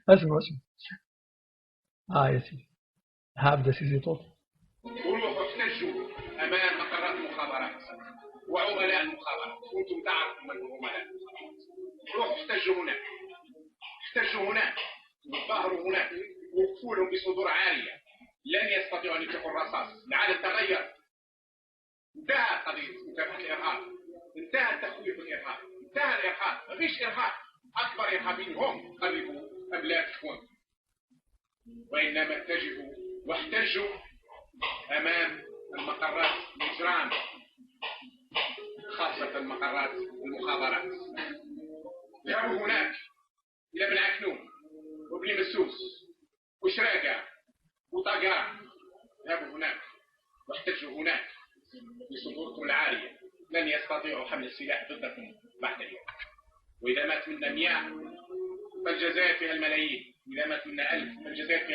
اسمع اسمع. يا سيدي، هبدأ سيدي طول. وروحوا احتجوا امام مقرات المخابرات وعملاء المخابرات، وانتم تعرفوا من هم عملاء المخابرات. روحوا احتجوا هناك، احتجوا هناك، وظهروا هناك، وقفوا لهم بصدور عاليه. لن يستطيعوا ان يطلقوا الرصاص. العالم تغير، انتهى قضيه مكافحه الارهاب، انتهى تخويف الارهاب، انتهى الارهاب. ما فيش ارهاب. اكبر ارهابيين هم قربوا ابلاد شكون، وانما اتجهوا واحتجوا امام المقرات الاجرام، خاصه مقرات المخابرات. ذهبوا هناك الى بن عكنون وابن مسوس وشراقه وطاقان، ذهبوا هناك واحتجوا هناك بصدوركم العاريه. لن يستطيعوا حمل السلاح ضدكم بعد اليوم. واذا مات منا 100 فالجزائر فيها الملايين، واذا مات منا 1000 فالجزائر فيها